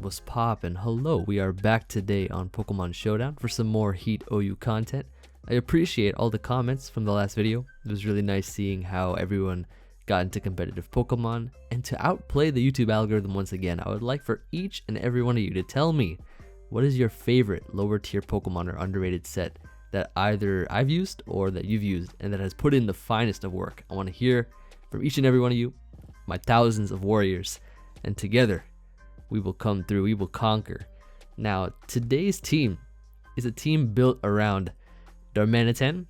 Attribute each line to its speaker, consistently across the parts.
Speaker 1: What's poppin'? Hello, we are back today on Pokemon Showdown for some more Heat OU content. I appreciate all the comments from the last video. It was really nice seeing how everyone got into competitive Pokemon. And to outplay the YouTube algorithm once again, I would like for each and every one of you to tell me what is your favorite lower tier Pokemon or underrated set that either I've used or that you've used and that has put in the finest of work. I want to hear from each and every one of you, my thousands of warriors, and together we will come through, we will conquer. Now, today's team is a team built around Darmanitan,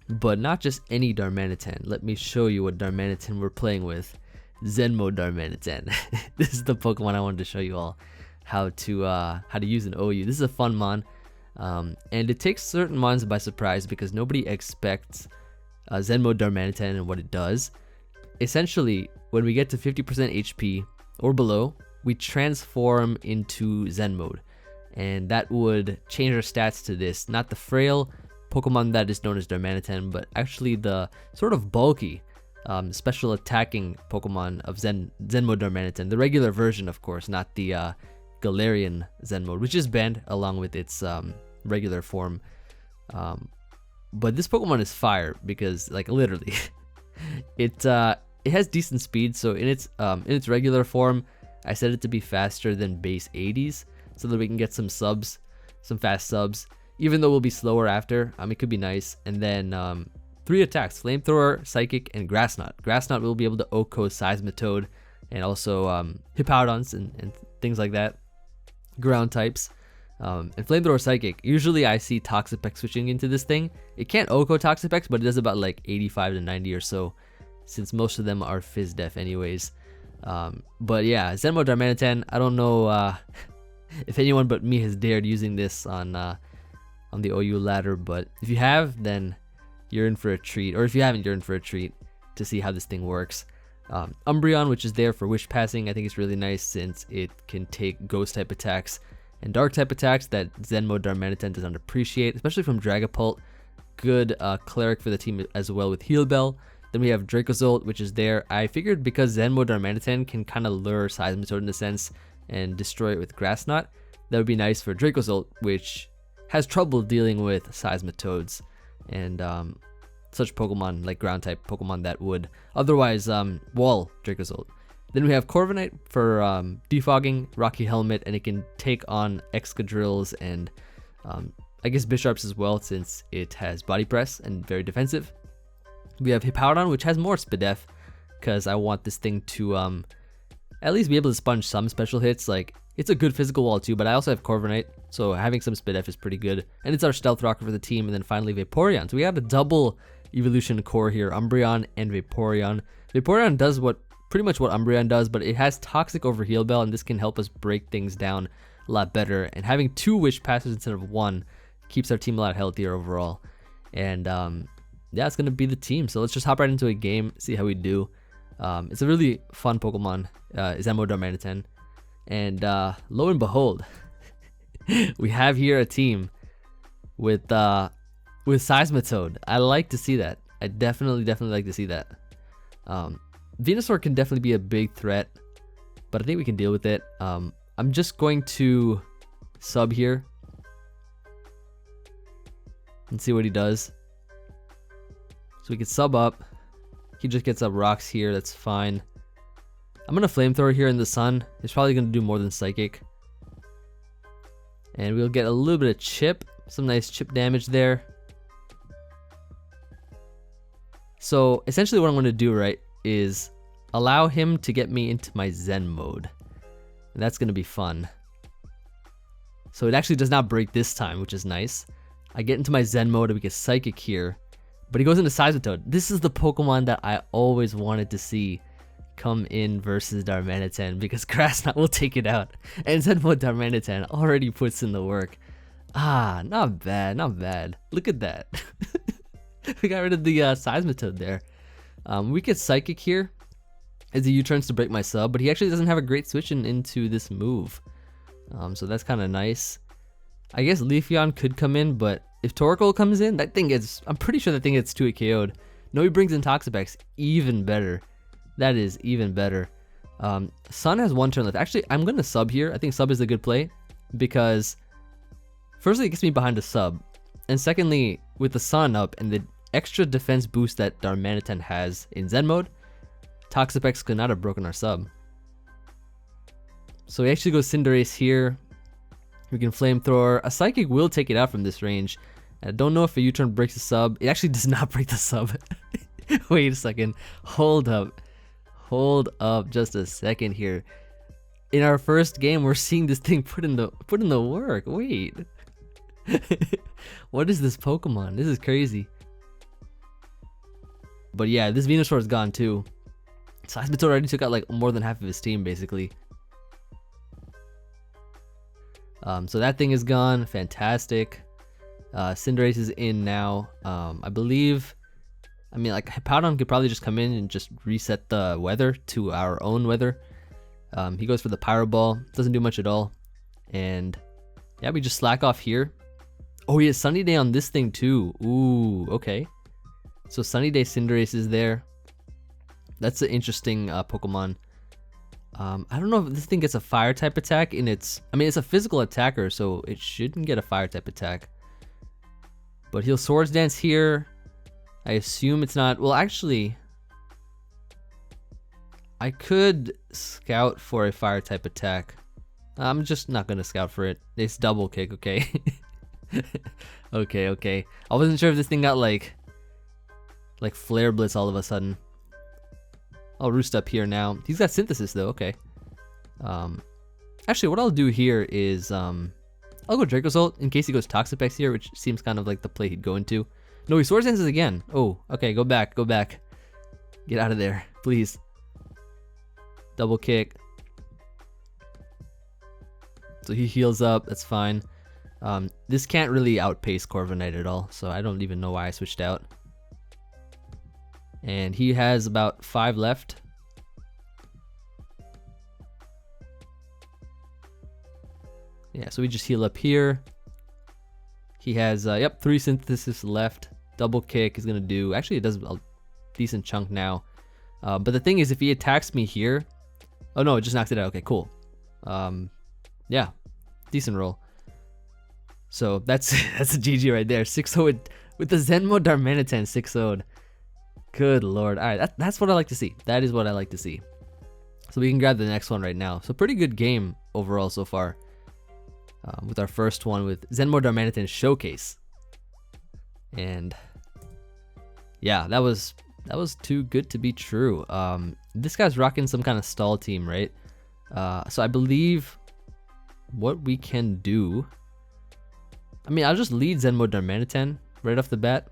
Speaker 1: but not just any Darmanitan. Let me show you what Darmanitan we're playing with. Zen Mode Darmanitan. This is the Pokemon I wanted to show you all how to use in OU. This is a fun mon, and it takes certain mons by surprise because nobody expects Zen Mode Darmanitan and what it does. Essentially, when we get to 50% HP or below, we transform into Zen mode, and that would change our stats to this, not the frail Pokemon that is known as Darmanitan, but actually the sort of bulky special attacking Pokemon of Zen Mode Darmanitan, the regular version of course, not the Galarian Zen mode, which is banned along with its regular form. But this Pokemon is fire because, like, literally it has decent speed. So in its regular form, I set it to be faster than base 80s so that we can get some subs, some fast subs, even though we'll be slower after. It could be nice. And then 3 attacks: Flamethrower, Psychic, and Grass Knot. Grass Knot will be able to OHKO Seismitoad and also Hippowdons and things like that, ground types. And Flamethrower, Psychic, usually I see Toxapex switching into this thing. It can't OHKO Toxapex, but it does about like 85 to 90 or so, since most of them are Fizz Def anyways. But yeah, Zen Mode Darmanitan, I don't know if anyone but me has dared using this on the OU ladder, but if you have, then you're in for a treat, or if you haven't, you're in for a treat to see how this thing works. Umbreon, which is there for wish passing, I think is really nice since it can take ghost type attacks and dark type attacks that Zen Mode Darmanitan does not appreciate, especially from Dragapult. Good cleric for the team as well with Heal Bell. Then we have Dracozolt, which is there. I figured because Zen Mode Darmanitan can kind of lure Seismitoad in a sense and destroy it with Grass Knot, that would be nice for Dracozolt, which has trouble dealing with Seismitoads and such Pokemon like ground type Pokemon that would otherwise wall Dracozolt. Then we have Corviknight for defogging, Rocky Helmet, and it can take on Excadrills and I guess Bisharps as well since it has Body Press and very defensive. We have Hippowdon, which has more Spidef because I want this thing to at least be able to sponge some special hits. Like, it's a good physical wall too, but I also have Corviknight, so having some Spidef is pretty good. And it's our Stealth Rocker for the team. And then finally Vaporeon. So we have a double evolution core here, Umbreon and Vaporeon. Vaporeon does pretty much what Umbreon does, but it has Toxic over Heal Bell, and this can help us break things down a lot better. And having 2 Wish Passes instead of 1 keeps our team a lot healthier overall. And yeah, it's gonna be the team. So let's just hop right into a game, see how we do. It's a really fun Pokemon, Zen Mode Darmanitan, and lo and behold, we have here a team with Seismitoad. I like to see that. I definitely like to see that. Venusaur can definitely be a big threat, but I think we can deal with it. I'm just going to sub here and see what he does. So we can sub up. He just gets up rocks here. That's fine. I'm going to Flamethrower here in the sun. It's probably going to do more than Psychic. And we'll get a little bit of chip. Some nice chip damage there. So essentially what I'm going to do, right, is allow him to get me into my Zen mode. And that's going to be fun. So it actually does not break this time, which is nice. I get into my Zen mode and we get Psychic here. But he goes into Seismitoad. This is the Pokemon that I always wanted to see come in versus Darmanitan because Grass Knot will take it out. And Zen Mode Darmanitan already puts in the work. Not bad, not bad. Look at that. We got rid of the Seismitoad there. We get Psychic here as he U-turns to break my sub, but he actually doesn't have a great switch into this move. So that's kind of nice. I guess Leafeon could come in, but if Torkoal comes in, I'm pretty sure that thing gets 2-hit KO'd. No, he brings in Toxapex, even better. That is even better. Sun has 1 turn left. Actually, I'm gonna sub here. I think sub is a good play because firstly it gets me behind the sub, and secondly with the Sun up and the extra defense boost that Darmanitan has in Zen mode, Toxapex could not have broken our sub. So we actually go Cinderace here. We can Flamethrower. A Psychic will take it out from this range. I don't know if a U-turn breaks the sub. It actually does not break the sub. Wait a second. Hold up. Hold up just a second here. In our first game, we're seeing this thing put in the work. Wait. What is this Pokemon? This is crazy. But yeah, this Venusaur is gone too. Seismitoad already took out like more than half of his team basically. So that thing is gone. Fantastic. Cinderace is in now. I believe, I mean, like Hippowdon could probably just come in and just reset the weather to our own weather. He goes for the Pyro Ball. Doesn't do much at all. And yeah, we just slack off here. Oh, he has Sunny Day on this thing too. Ooh, okay. So Sunny Day Cinderace is there. That's an interesting Pokemon. I don't know if this thing gets a fire type attack in its, I mean, it's a physical attacker, so it shouldn't get a fire type attack. But he'll Swords Dance here. I assume it's not, well actually, I could scout for a fire type attack. I'm just not gonna scout for it. It's double kick, okay? Okay. I wasn't sure if this thing got like Flare Blitz all of a sudden. I'll Roost up here now. He's got Synthesis though, okay. Actually, what I'll do here is, I'll go Dracozolt in case he goes Toxapex here, which seems kind of like the play he'd go into. No, he Swords Dances again. Oh, okay, go back. Get out of there, please. Double kick. So he heals up, that's fine. This can't really outpace Corviknight at all, so I don't even know why I switched out. And he has about 5 left. Yeah, so we just heal up here. He has, 3 Synthesis left. Double kick is gonna do, actually it does a decent chunk now. But the thing is, if he attacks me here, oh no, it just knocks it out, okay, cool. Yeah, decent roll. So that's a GG right there, 6-0 with the Zen Mode Darmanitan 6-0'd. Good lord. Alright, that's what I like to see. That is what I like to see. So we can grab the next one right now. So pretty good game overall so far. With our first one with Zen Mode Darmanitan Showcase. And yeah, that was too good to be true. This guy's rocking some kind of stall team, right? So I believe what we can do, I mean, I'll just lead Zen Mode Darmanitan right off the bat.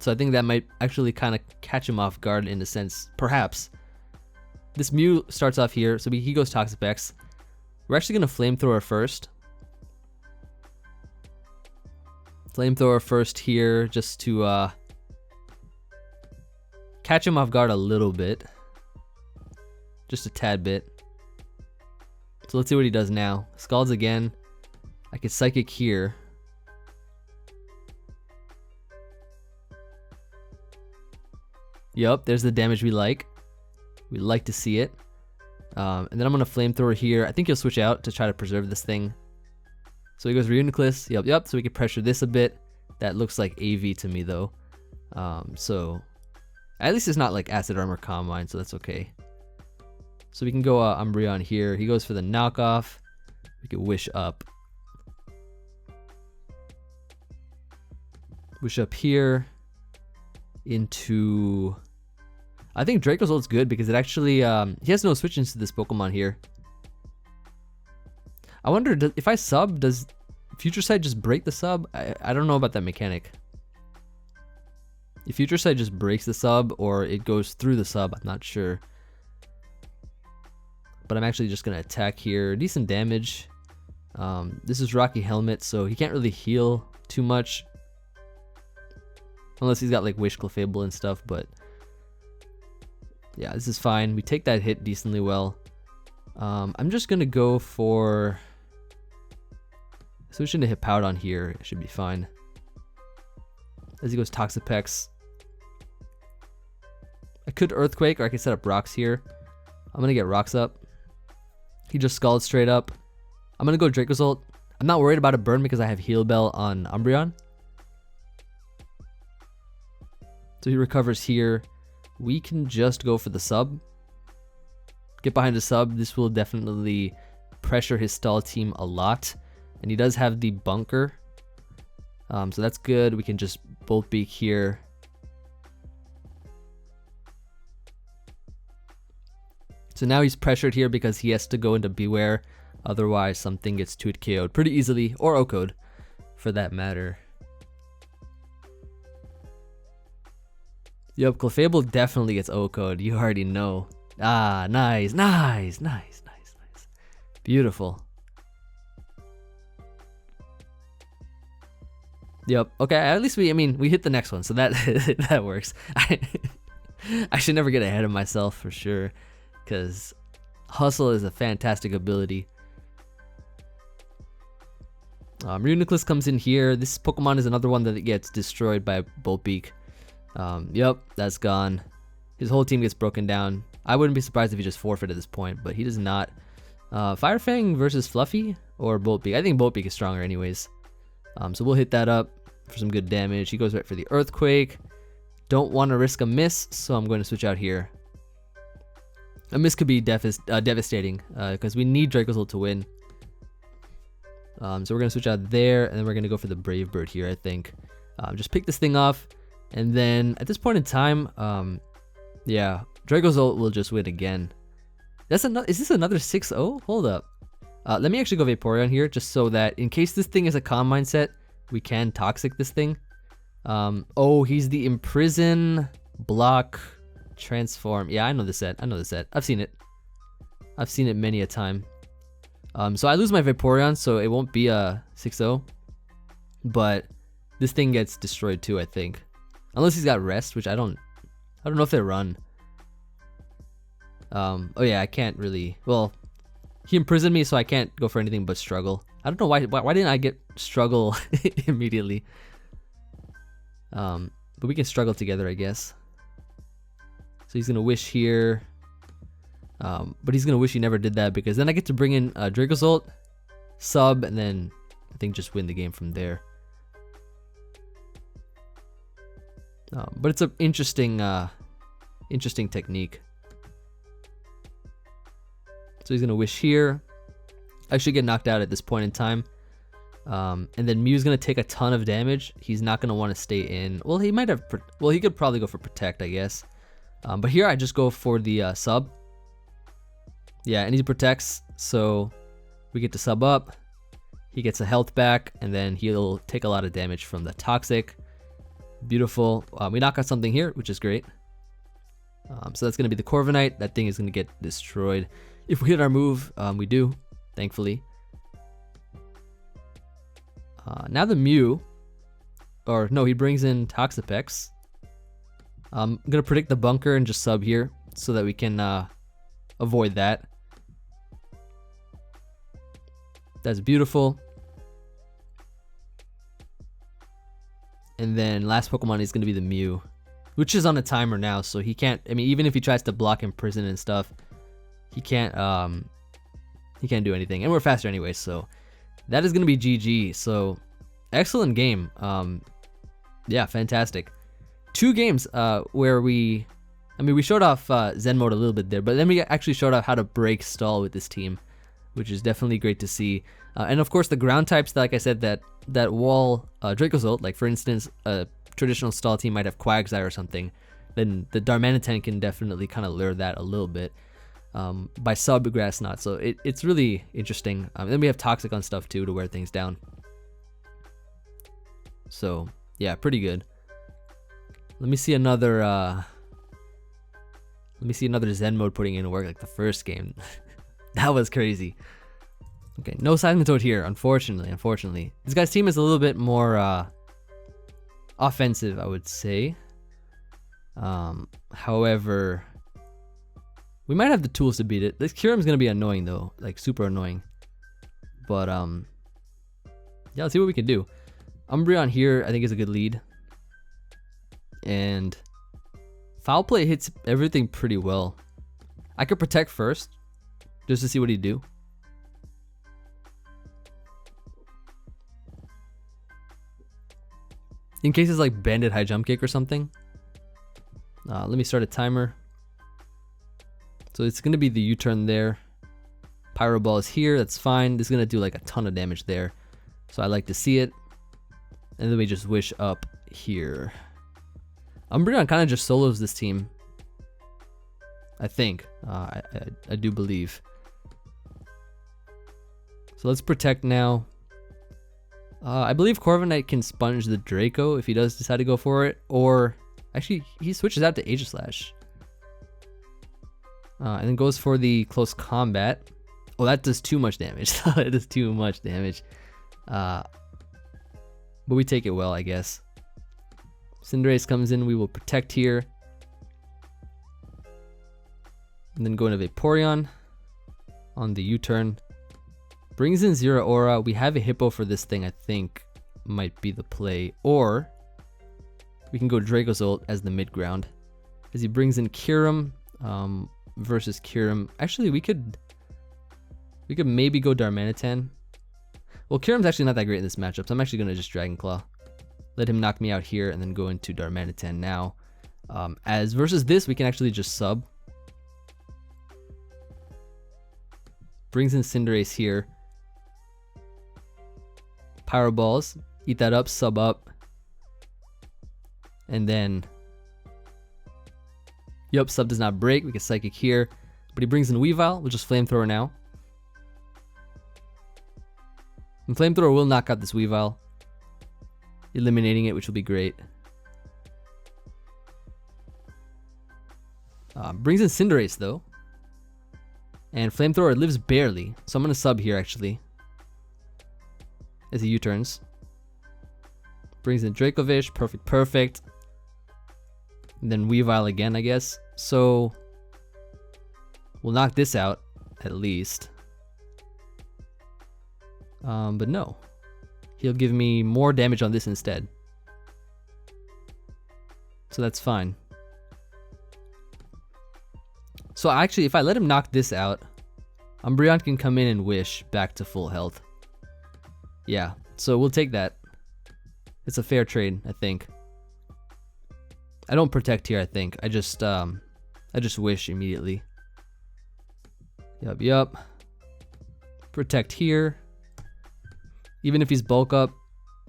Speaker 1: So I think that might actually kind of catch him off guard in a sense, perhaps. This Mew starts off here, so he goes Toxapex. We're actually going to Flamethrower first. Flamethrower first here, just to catch him off guard a little bit. Just a tad bit. So let's see what he does now. Scalds again. I could Psychic here. Yup, there's the damage we like. We like to see it. And then I'm going to Flamethrower here. I think he'll switch out to try to preserve this thing. So he goes Reuniclus. Yup. So we can pressure this a bit. That looks like Emvee to me though. So at least it's not like Acid Armor Combine, so that's okay. So we can go Umbreon here. He goes for the knockoff. We can Wish up. Wish up here into, I think Dracozolt's good because it actually, he has no switch-ins to this Pokemon here. I wonder, if I sub, does Future Sight just break the sub? I don't know about that mechanic. If Future Sight just breaks the sub or it goes through the sub, I'm not sure. But I'm actually just going to attack here. Decent damage. This is Rocky Helmet, so he can't really heal too much. Unless he's got like Wish, Clefable and stuff, but yeah, this is fine. We take that hit decently well. I'm just gonna go for switching to Hippowdon here. It should be fine. As he goes Toxapex. I could Earthquake or I could set up rocks here. I'm gonna get rocks up. He just scalded straight up. I'm gonna go Dracozolt. I'm not worried about a burn because I have Heal Bell on Umbreon. So he recovers here. We can just go for the sub. Get behind the sub. This will definitely pressure his stall team a lot. And he does have the bunker. So that's good. We can just Bolt Beak here. So now he's pressured here because he has to go into Beware. Otherwise, something gets 2-hit KO'd pretty easily, or OHKO'd for that matter. Yup, Clefable definitely gets OHKO'd. You already know. Ah, nice, nice, nice, nice, nice. Beautiful. Yep. Okay. At least we hit the next one, so that that works. I should never get ahead of myself for sure, because Hustle is a fantastic ability. Reuniclus comes in here. This Pokemon is another one that gets destroyed by Bolt Beak. Yep, that's gone. His whole team gets broken down. I wouldn't be surprised if he just forfeited at this point, but he does not. Fire Fang versus Fluffy or Bolt Beak. I think Bolt Beak is stronger anyways. So we'll hit that up for some good damage. He goes right for the Earthquake. Don't want to risk a miss, so I'm going to switch out here. A miss could be devastating because we need Dracozolt to win. So we're going to switch out there, and then we're going to go for the Brave Bird here, I think. Just pick this thing off, and then at this point in time, yeah, Dracozolt will just win again. Is this another 6-0? Hold up. Let me actually go Vaporeon here, just so that in case this thing is a Calm Mindset, we can Toxic this thing. Oh, he's the Imprison, Block, Transform. Yeah, I know the set. I've seen it. I've seen it many a time. So I lose my Vaporeon, so it won't be a 6-0. But this thing gets destroyed too, I think. Unless he's got Rest, which I don't know if they run. Oh yeah, I can't really. Well, he imprisoned me, so I can't go for anything but Struggle. I don't know why didn't I get Struggle immediately. But we can struggle together, I guess. So he's gonna Wish here. But he's gonna wish he never did that, because then I get to bring in Dracozolt, sub, and then I think just win the game from there. But it's an interesting technique. So he's gonna Wish here. I should get knocked out at this point in time. And then Mew's gonna take a ton of damage. He's not gonna want to stay in. Well, he might have. Well, he could probably go for Protect, I guess. But here I just go for the sub. Yeah, and he protects, so we get to sub up. He gets a health back, and then he'll take a lot of damage from the Toxic. Beautiful. We knock out something here, which is great. So that's going to be the Corviknight. That thing is going to get destroyed. If we hit our move, we do, thankfully. Now the Mew, or no, he brings in Toxapex. I'm going to predict the bunker and just sub here so that we can avoid that. That's beautiful. And then last Pokemon is going to be the Mew, which is on a timer now, so he can't. I mean, even if he tries to block Imprison and stuff, he can't do anything. And we're faster anyway, so that is going to be GG. So excellent game. Yeah, fantastic. 2 games where we showed off Zen Mode a little bit there, but then we actually showed off how to break stall with this team, which is definitely great to see. And of course, the ground types, like I said, that wall Dracozolt, like for instance, a traditional stall team might have Quagsire or something, then the Darmanitan can definitely kind of lure that a little bit by sub Grass Knot. So it's really interesting. And then we have Toxic on stuff too to wear things down. So yeah, pretty good. Let me see another Zen Mode putting in work like the first game. That was crazy. Okay, no Seismitoad here, unfortunately. This guy's team is a little bit more offensive, I would say. However, we might have the tools to beat it. This Kyurem's gonna be annoying though, like super annoying. But yeah, let's see what we can do. Umbreon here, I think, is a good lead. And Foul Play hits everything pretty well. I could protect first, just to see what he'd do. In case it's like banded high jump kick or something. Let me start a timer. So it's going to be the U-turn there. Pyro Ball is here, that's fine. This is going to do like a ton of damage there. So I like to see it. And then we just wish up here. Umbreon kind of just solos this team. I think. I do believe. So let's protect now. I believe Corviknight can sponge the Draco if he does decide to go for it. Or actually, he switches out to Aegislash. And then goes for the close combat. Oh, that does too much damage. It does too much damage. But we take it well, I guess. Cinderace comes in. We will protect here. And then go into Vaporeon on the U-turn. Brings in Zeraora. We have a Hippo for this thing, I think might be the play. Or we can go Dracozolt as the mid-ground. As he brings in Kyurem versus Kyurem. Actually, we could maybe go Darmanitan. Well, Kyurem's actually not that great in this matchup, so I'm actually going to just Dragon Claw. Let him knock me out here and then go into Darmanitan now. As versus this, we can actually just sub. Brings in Cinderace here. Pyro Balls. Eat that up, sub up. And then... Yup, sub does not break. We can Psychic here. But he brings in Weavile. We'll just Flamethrower now. And Flamethrower will knock out this Weavile. Eliminating it, which will be great. Brings in Cinderace though. And Flamethrower lives barely. So I'm going to sub here actually. As he U-turns. Brings in Dracovish. Perfect, perfect. And then Weavile again, I guess. So we'll knock this out at least. But no. He'll give me more damage on this instead. So that's fine. So actually, if I let him knock this out, Umbreon can come in and wish back to full health. Yeah, so we'll take that. It's a fair trade, I think. I don't protect here, I think. I just wish immediately. Yup. Protect here. Even if he's bulk up,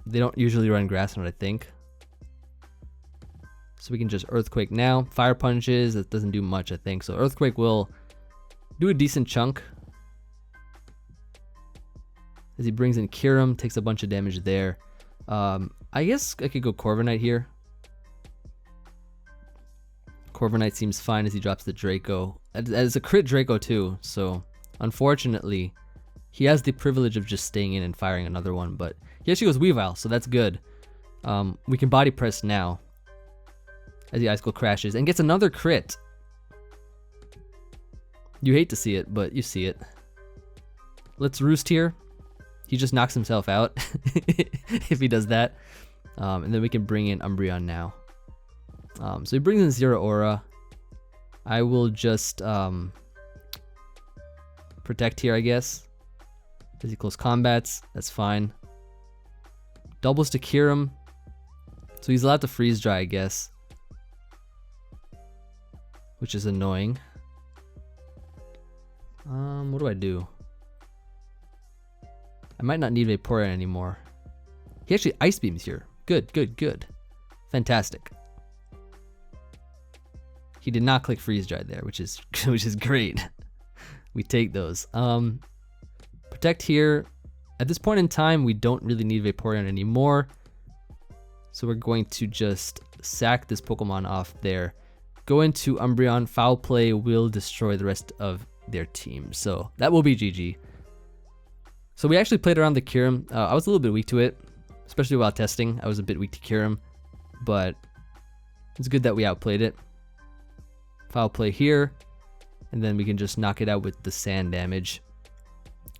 Speaker 1: they don't usually run Grass Knot, I think. So we can just Earthquake now. Fire Punches, that doesn't do much, I think. So Earthquake will do a decent chunk. As he brings in Kyurem, takes a bunch of damage there. I guess I could go Corviknight here. Corviknight seems fine as he drops the Draco. As a crit Draco too, so unfortunately, he has the privilege of just staying in and firing another one, but he actually goes Weavile, so that's good. We can Body Press now. As the Icicle crashes and gets another crit. You hate to see it, but you see it. Let's Roost here. He just knocks himself out if he does that. And then we can bring in Umbreon now. So he brings in Zeraora. I will just protect here, I guess. As he close combats, that's fine. Doubles to Kyurem. So he's allowed to Freeze Dry, I guess. Which is annoying. What do I do? I might not need Vaporeon anymore. He actually Ice Beams here. Good. Fantastic. He did not click Freeze Dry there, which is great. We take those. Protect here. At this point in time, we don't really need Vaporeon anymore. So we're going to just sack this Pokemon off there. Go into Umbreon. Foul Play will destroy the rest of their team. So that will be GG. So we actually played around the Kyurem. I was a little bit weak to it, especially while testing. I was a bit weak to Kyurem, but it's good that we outplayed it. Foul Play here, and then we can just knock it out with the sand damage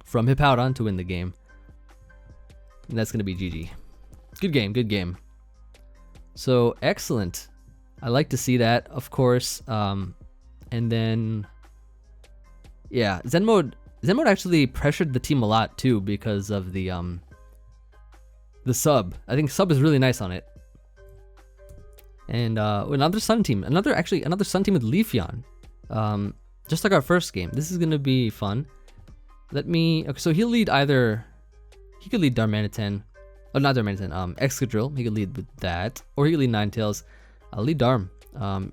Speaker 1: from Hippowdon to win the game. And that's going to be GG. Good game. So excellent. I like to see that, of course. And then Yeah, Zen Mode actually pressured the team a lot too because of the sub. I think sub is really nice on it. And another sun team, another sun team with Leafeon. Just like our first game. This is gonna be fun. Okay, so he could lead Darmanitan. Oh, not Darmanitan, Excadrill. He could lead with that. Or he could lead Ninetales. I'll lead Darm,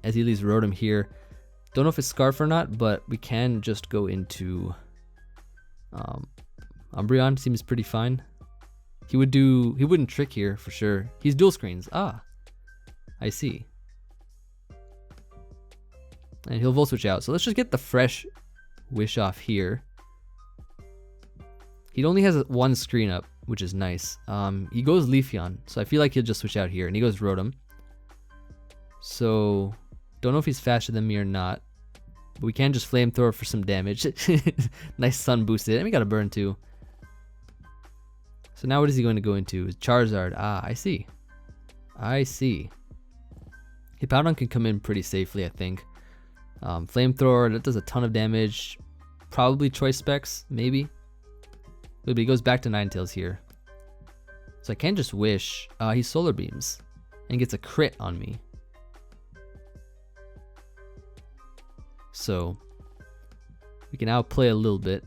Speaker 1: as he leads Rotom here. Don't know if it's Scarf or not, but we can just go into Umbreon. Seems pretty fine. He wouldn't trick here for sure. He's dual screens. Ah, I see. And he'll Volt Switch out. So let's just get the fresh Wish off here. He only has one screen up, which is nice. He goes Leafeon, so I feel like he'll just switch out here, and he goes Rotom. So, don't know if he's faster than me or not, but we can just Flamethrower for some damage. Nice Sun boosted, and we got a burn too. So now what is he going to go into? Charizard. Ah, I see. I see. Hippowdon can come in pretty safely, I think. Flamethrower, that does a ton of damage. Probably Choice Specs, maybe. But he goes back to Ninetales here. So I can just Wish. He Solar Beams and gets a crit on me. So we can outplay a little bit.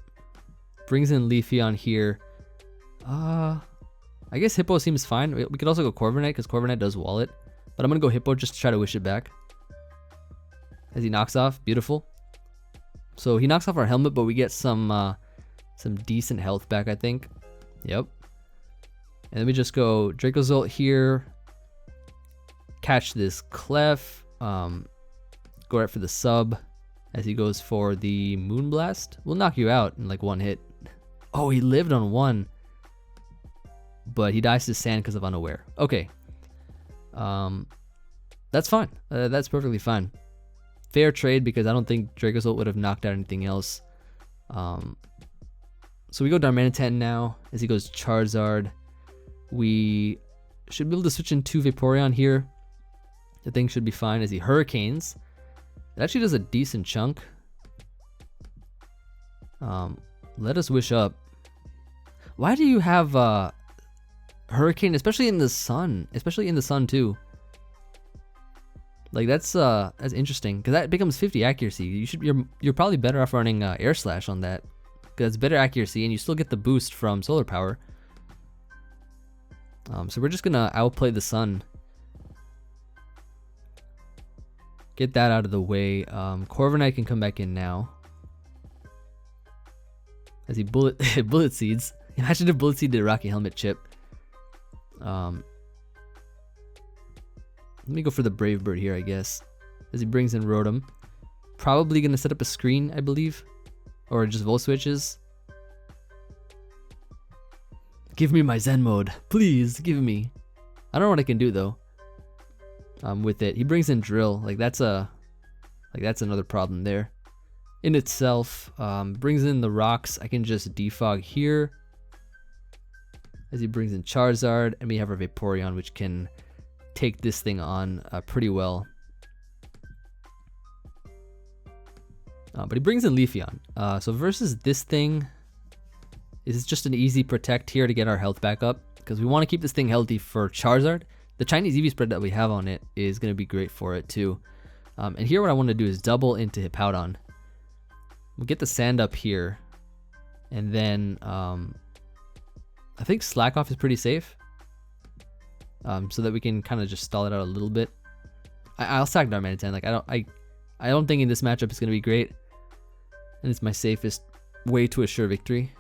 Speaker 1: Brings in Leafeon here. I guess Hippo seems fine. We could also go Corviknight because Corviknight does wall it. But I'm going to go Hippo just to try to Wish it back. As he knocks off. Beautiful. So he knocks off our helmet, but we get some decent health back, I think. Yep. And let me just go Dracozolt here. Catch this Clef. Go right for the sub. As he goes for the Moonblast. We'll knock you out in like one hit. Oh, he lived on one. But he dies to Sand because of Unaware. Okay. That's fine. That's perfectly fine. Fair trade because I don't think Dracozolt would have knocked out anything else. So we go Darmanitan now as he goes Charizard. We should be able to switch into Vaporeon here. The thing should be fine as he Hurricanes. It actually does a decent chunk. Let us Wish up. Why do you have Hurricane, especially in the sun? Especially in the sun too. Like that's interesting because that becomes 50 accuracy. You're probably better off running Air Slash on that because it's better accuracy and you still get the boost from solar power. So we're just gonna outplay the sun. Get that out of the way. Corviknight can come back in now. As he Bullet Seeds. Imagine if Bullet Seed did Rocky Helmet chip. Let me go for the Brave Bird here, I guess. As he brings in Rotom. Probably gonna set up a screen, I believe. Or just Volt Switches. Give me my Zen mode. Please, give me. I don't know what I can do though. With it. He brings in Drill. That's another problem there. In itself. Brings in the rocks. I can just defog here. As he brings in Charizard. And we have our Vaporeon, which can take this thing on pretty well. But he brings in Leafeon. So versus this thing, is just an easy protect here to get our health back up. Because we want to keep this thing healthy for Charizard. The Chinese EV spread that we have on it is going to be great for it too. And here what I want to do is double into Hippowdon. We'll get the Sand up here. And then I think Slack Off is pretty safe. So that we can kind of just stall it out a little bit. I'll sack Darmanitan. I don't think in this matchup it's going to be great. And it's my safest way to assure victory.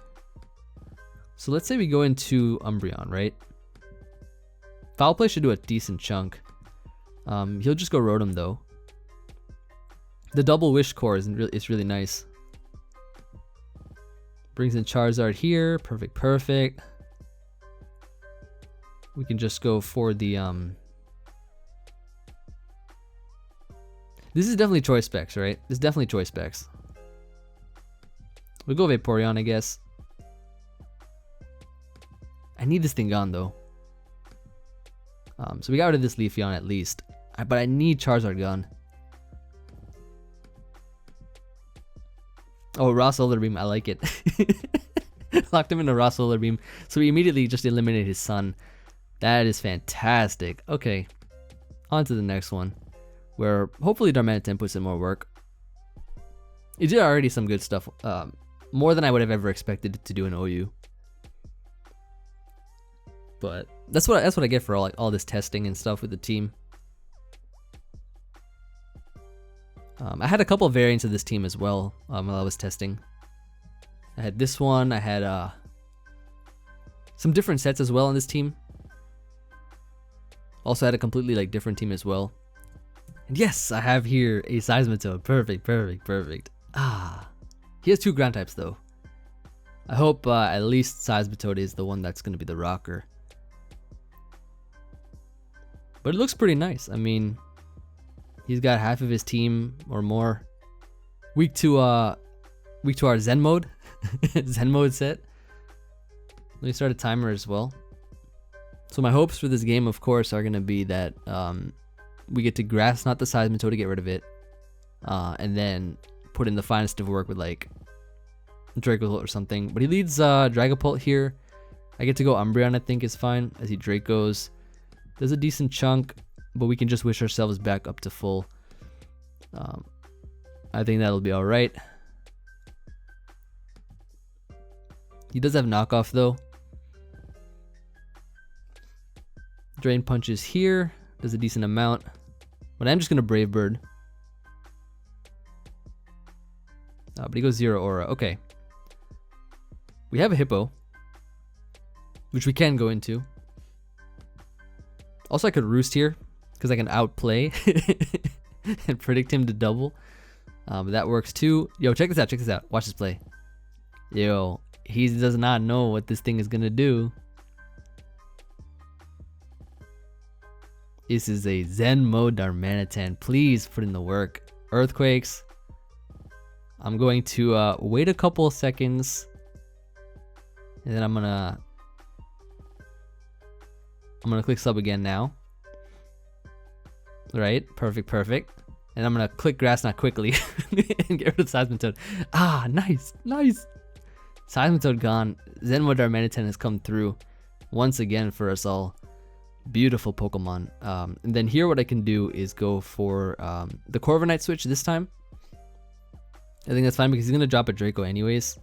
Speaker 1: So let's say we go into Umbreon, right? Foul Play should do a decent chunk. He'll just go Rotom though. The double Wish core is really nice. Brings in Charizard here. Perfect. We can just go for the This is definitely Choice Specs, right? This is definitely Choice Specs. We'll go Vaporeon, I guess. I need this thing gone though. So we got rid of this Leafeon at least. But I need Charizard gone. Oh, raw solar beam, I like it. Locked him in a raw solar beam, so we immediately just eliminated his sun. That is fantastic. Okay, on to the next one, where hopefully Darmanitan puts in more work. He did already some good stuff, more than I would have ever expected it to do in OU. But that's what I get for all this testing and stuff with the team. I had a couple of variants of this team as well while I was testing. I had this one. I had some different sets as well on this team. Also had a completely different team as well. And yes, I have here a Seismitoad. Perfect, perfect, perfect. He has 2 ground types though. I hope at least Seismitoad is the one that's going to be the rocker. But it looks pretty nice. I mean, he's got half of his team or more. Weak to our Zen mode, Zen mode set. Let me start a timer as well. So my hopes for this game, of course, are gonna be that we get to grass not the Seismitoad to get rid of it, and then put in the finest of work with Dragapult or something. But he leads Dragapult here. I get to go Umbreon. I think is fine as he Dracos. There's a decent chunk, but we can just wish ourselves back up to full. I think that'll be alright. He does have knockoff though. Drain punches here. Does a decent amount. But I'm just going to Brave Bird. But he goes 0 Aura. Okay. We have a Hippo, which we can go into. Also, I could Roost here, because I can outplay and predict him to double. But that works too. Yo, check this out, check this out. Watch this play. Yo, he does not know what this thing is going to do. This is a Zen Mode Darmanitan. Please put in the work. Earthquakes. I'm going to wait a couple seconds. And then I'm gonna click sub again now. Right, perfect, perfect. And I'm gonna click grass not quickly and get rid of Seismitoad. Nice, nice. Seismitoad gone. Zen Mode Darmanitan has come through once again for us all. Beautiful Pokemon. And then here what I can do is go for the Corviknight switch this time. I think that's fine because he's gonna drop a Draco anyways.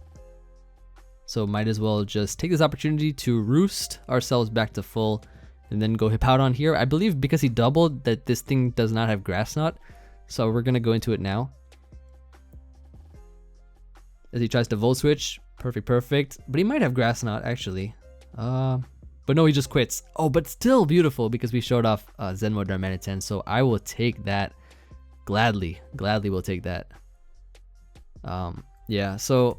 Speaker 1: So might as well just take this opportunity to Roost ourselves back to full and then go Hippowdon here. I believe because he doubled that this thing does not have Grass Knot. So we're going to go into it now. As he tries to Volt Switch. Perfect, perfect. But he might have Grass Knot actually. But no, he just quits. Oh, but still beautiful because we showed off Zen Mode Darmanitan. So I will take that gladly. Gladly will take that. Yeah, so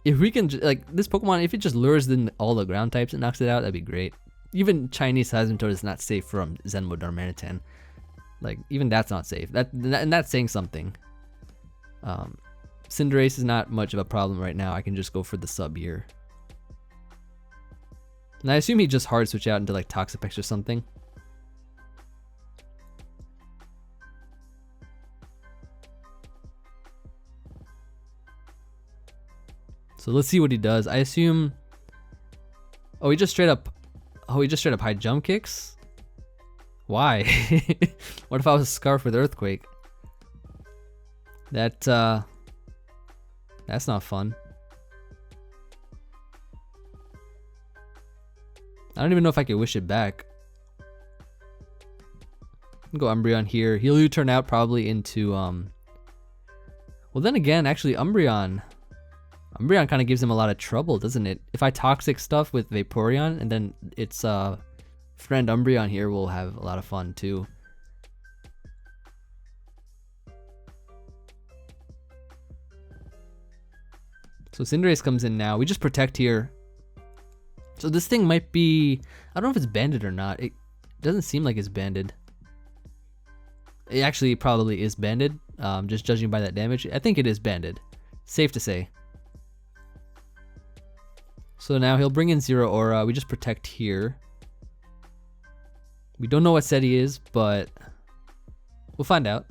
Speaker 1: if we can, this Pokemon, if it just lures in all the ground types and knocks it out, that'd be great. Even Chinese Seismitoad is not safe from Zen Mode Darmanitan. Even that's not safe. And that's saying something. Cinderace is not much of a problem right now. I can just go for the sub here. And I assume he just hard switch out into Toxapex or something. So let's see what he does. I assume. Oh, he just straight up high jump kicks. Why? What if I was a Scarf with Earthquake? That's not fun. I don't even know if I can wish it back. Go Umbreon here. He'll U-turn out probably into well then again, actually Umbreon kind of gives him a lot of trouble, doesn't it? If I toxic stuff with Vaporeon and then its friend Umbreon here will have a lot of fun too. So Cinderace comes in now. We just protect here. So this thing might be, I don't know if it's banded or not. It doesn't seem like it's banded. It actually probably is banded, just judging by that damage. I think it is banded. Safe to say. So now he'll bring in 0 Aura. We just protect here. We don't know what set he is, but we'll find out.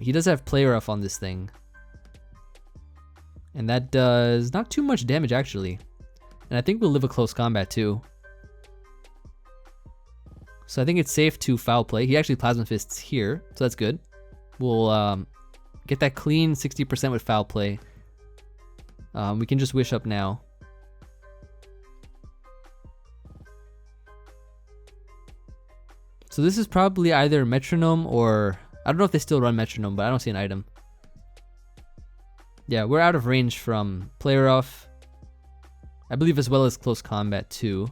Speaker 1: He does have Play Rough on this thing. And that does not too much damage actually. And I think we'll live a close combat too. So I think it's safe to foul play. He actually Plasma Fists here, so that's good. We'll get that clean 60% with foul play. We can just wish up now. So this is probably either Metronome or... I don't know if they still run Metronome, but I don't see an item. Yeah, we're out of range from Play Rough, I believe, as well as close combat too.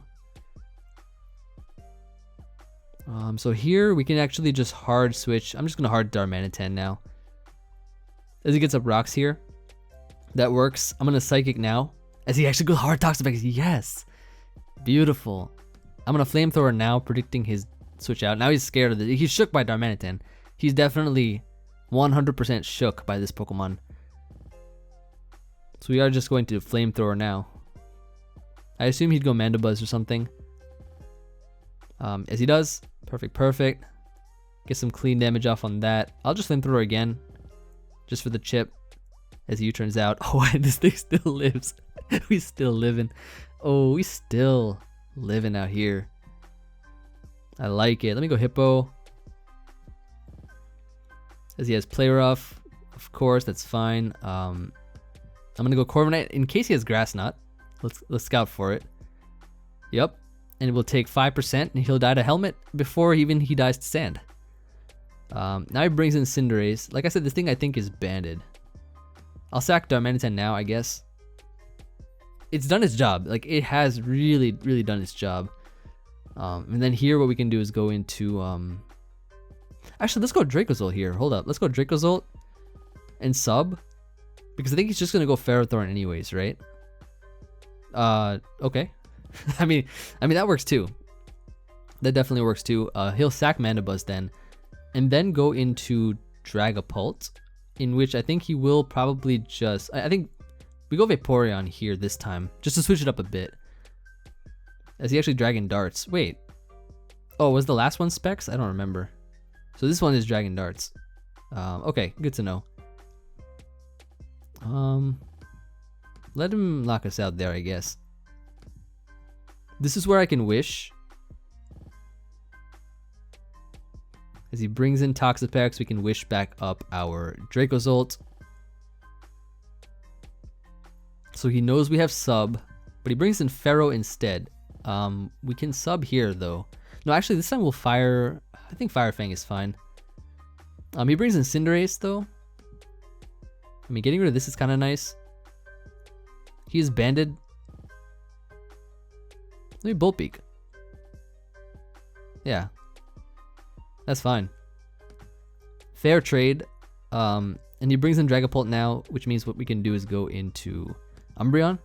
Speaker 1: So here we can actually just hard switch. I'm just gonna hard Darmanitan now. As he gets up rocks here, that works. I'm gonna Psychic now. As he actually goes hard Toxapex. Yes, beautiful. I'm gonna Flamethrower now, predicting his switch out. Now he's scared of this. He's shook by Darmanitan. He's definitely 100% shook by this Pokemon. So we are just going to Flamethrower now. I assume he'd go Mandibuzz or something. As he does, perfect. Get some clean damage off on that. I'll just Flamethrower again, just for the chip. As he turns out, oh, this thing still lives. We still living. Oh, we still living out here. I like it. Let me go Hippo. As he has Play Rough, of course, that's fine. I'm gonna go Corviknight in case he has Grass Knot. Let's scout for it. Yep, and it will take 5%, and he'll die to Helmet before even he dies to Sand. Now he brings in Cinderace. Like I said, this thing I think is banded. I'll sack Darmanitan now, I guess. It's done its job. Like, it has really done its job. And then here what we can do is go into... Actually, let's go Dracozolt here. Hold up. Let's go Dracozolt and sub. Because I think he's just going to go Ferrothorn anyways, right? Okay. I mean, that works too. That definitely works too. He'll sack Mandibuzz then. And then go into Dragapult. In which I think he will probably just... I think we go Vaporeon here this time. Just to switch it up a bit. As he actually Dragon Darts. Wait. Oh, was the last one Specs? I don't remember. So this one is Dragon Darts. Okay, good to know. Let him knock us out there, I guess. This is where I can wish. As he brings in Toxapex, we can wish back up our Dracozolt. So he knows we have sub, but he brings in Pharaoh instead. We can sub here though. No, actually this time we'll fire. I think Fire Fang is fine. He brings in Cinderace though. I mean, getting rid of this is kind of nice. He is banded. Let me Bolt Beak. Yeah. That's fine. Fair trade. And he brings in Dragapult now, which means what we can do is go into Umbreon.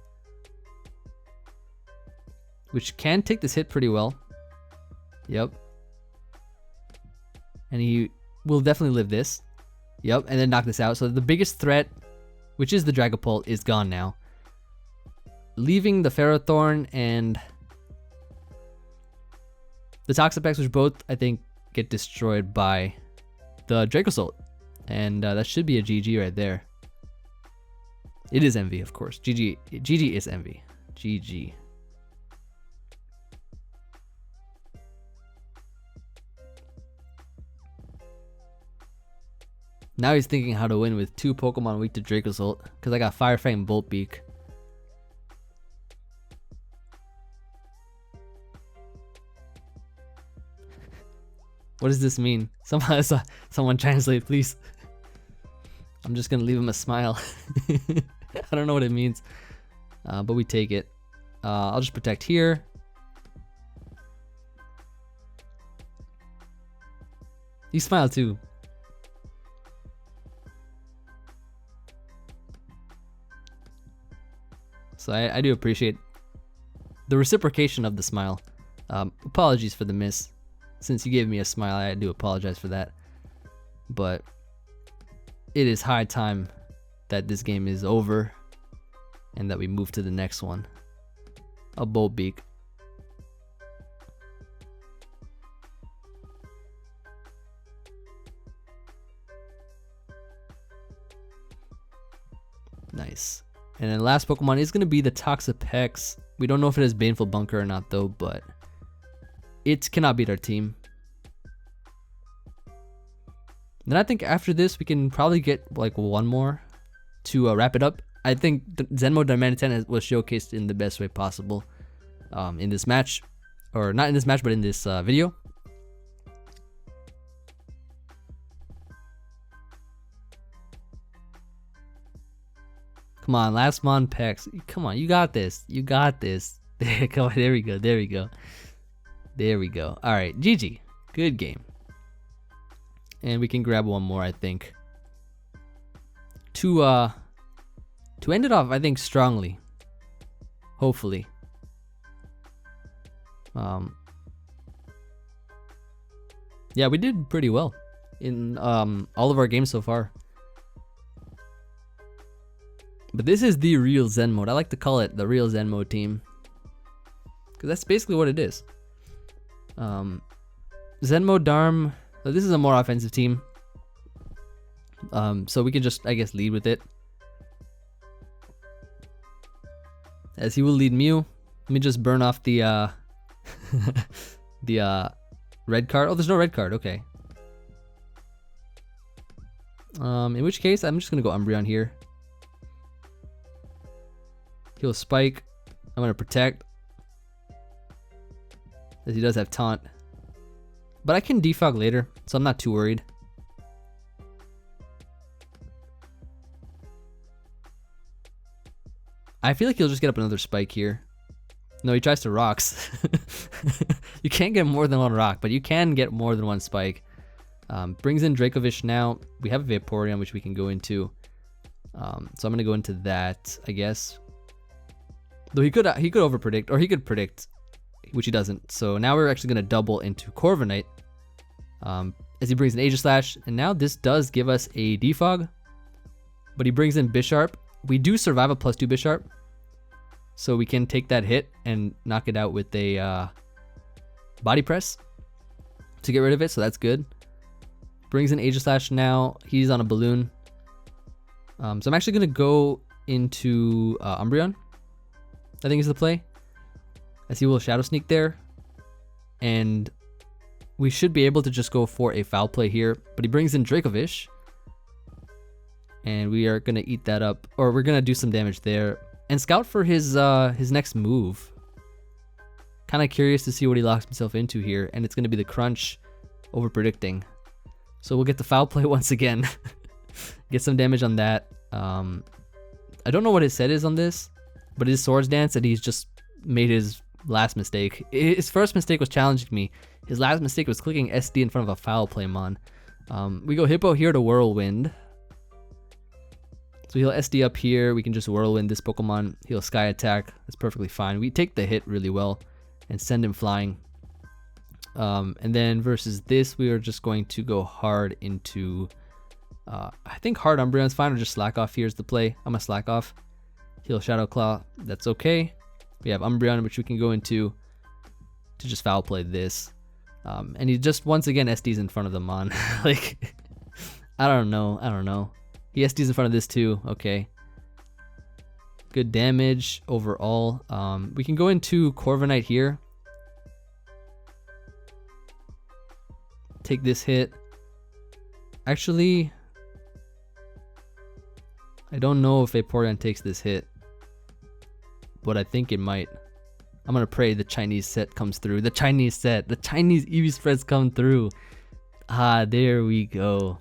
Speaker 1: Which can take this hit pretty well. Yep. And he will definitely live this. Yep, and then knock this out. So the biggest threat, which is the Dragapult, is gone now. Leaving the Ferrothorn and the Toxapex, which both, I think, get destroyed by the Dracozolt. And that should be a GG right there. It is Emvee, of course. GG is Emvee. GG. Now he's thinking how to win with 2 Pokemon weak to Dracozolt, because I got Fire Fang and Bolt Beak. What does this mean? Someone translate, please. I'm just gonna leave him a smile. I don't know what it means, but we take it. I'll just protect here. You smile too. So I do appreciate the reciprocation of the smile. Apologies for the miss. Since you gave me a smile, I do apologize for that. But it is high time that this game is over and that we move to the next one. A Bolt Beak. And then last Pokemon is going to be the Toxapex. We don't know if it has Baneful Bunker or not though, but it cannot beat our team. Then I think after this we can probably get like one more to wrap it up. I think Zen Mode Darmanitan was showcased in the best way possible in this match, or not in this match, but in this video. Come on, last Mon Pex. Come on, you got this. You got this. Come on, there we go. There we go. There we go. All right, GG. Good game. And we can grab one more, I think. To end it off, I think strongly. Hopefully. Yeah, we did pretty well in all of our games so far. But this is the real Zen Mode. I like to call it the real Zen Mode team, because that's basically what it is. Zen Mode Darm. So this is a more offensive team. So we can just, I guess, lead with it. As he will lead Mew. Let me just burn off the the red card. Oh, there's no red card. Okay. In which case, I'm just gonna go Umbreon here. He'll spike. I'm gonna protect, as he does have taunt. But I can defog later, so I'm not too worried. I feel like he'll just get up another spike here. No, he tries to rocks. You can't get more than one rock, but you can get more than one spike. Brings in Dracovish now. We have a Vaporeon, which we can go into. So I'm gonna go into that, I guess. Though he could overpredict, or he could predict, which he doesn't. So now we're actually gonna double into Corviknight, as he brings in Aegislash, and now this does give us a defog. But he brings in Bisharp. We do survive a +2 Bisharp, so we can take that hit and knock it out with a body press to get rid of it. So that's good. Brings in Aegislash now. He's on a balloon. So I'm actually gonna go into Umbreon. I think is the play, as he will Shadow Sneak there, and we should be able to just go for a foul play here. But he brings in Dracovish, and we are gonna eat that up, or we're gonna do some damage there and scout for his next move. Kind of curious to see what he locks himself into here, and it's gonna be the crunch, over predicting. So we'll get the foul play once again, get some damage on that. I don't know what his set is on this, but it is Swords Dance, and he's just made his last mistake. His first mistake was challenging me. His last mistake was clicking SD in front of a foul play mon. We go Hippo here to Whirlwind. So he'll SD up here. We can just Whirlwind this Pokemon. He'll Sky Attack. That's perfectly fine. We take the hit really well and send him flying. And then versus this, we are just going to go hard into... I think hard Umbreon's fine, or just Slack Off here's the play. I'm gonna Slack Off. He'll Shadow Claw. That's okay. We have Umbreon, which we can go into to just foul play this. And he just once again SDs in front of the mon. Like, I don't know. He SDs in front of this too. Okay. Good damage overall. We can go into Corviknight here. Take this hit. Actually, I don't know if Vaporeon takes this hit, but I think it might. I'm gonna pray the Chinese set comes through. The Chinese Eevee spreads come through. There we go.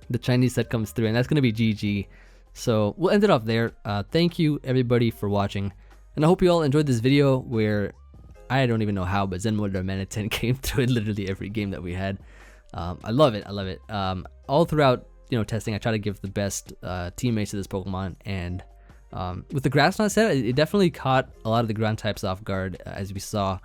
Speaker 1: The Chinese set comes through, and that's gonna be GG. So we'll end it off there. Thank you everybody for watching, and I hope you all enjoyed this video where I don't even know how, but Zen Mode Darmanitan came through in literally every game that we had. I love it. All throughout, testing, I try to give the best teammates to this Pokemon, and with the Grass Knot set, it definitely caught a lot of the ground types off guard, as we saw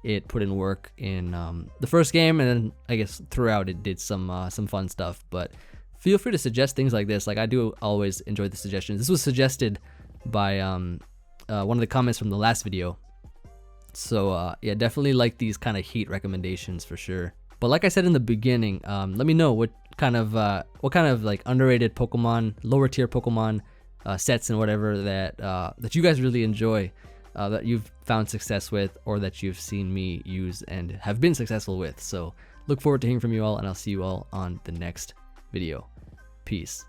Speaker 1: it put in work in the first game, and then I guess throughout it did some fun stuff. But feel free to suggest things like this. Like, I do always enjoy the suggestions. This was suggested by one of the comments from the last video. So yeah, definitely like these kind of heat recommendations for sure. But like I said in the beginning, let me know what kind of like underrated Pokemon, lower tier Pokemon sets and whatever that that you guys really enjoy, that you've found success with, or that you've seen me use and have been successful with. So look forward to hearing from you all, and I'll see you all on the next video. Peace.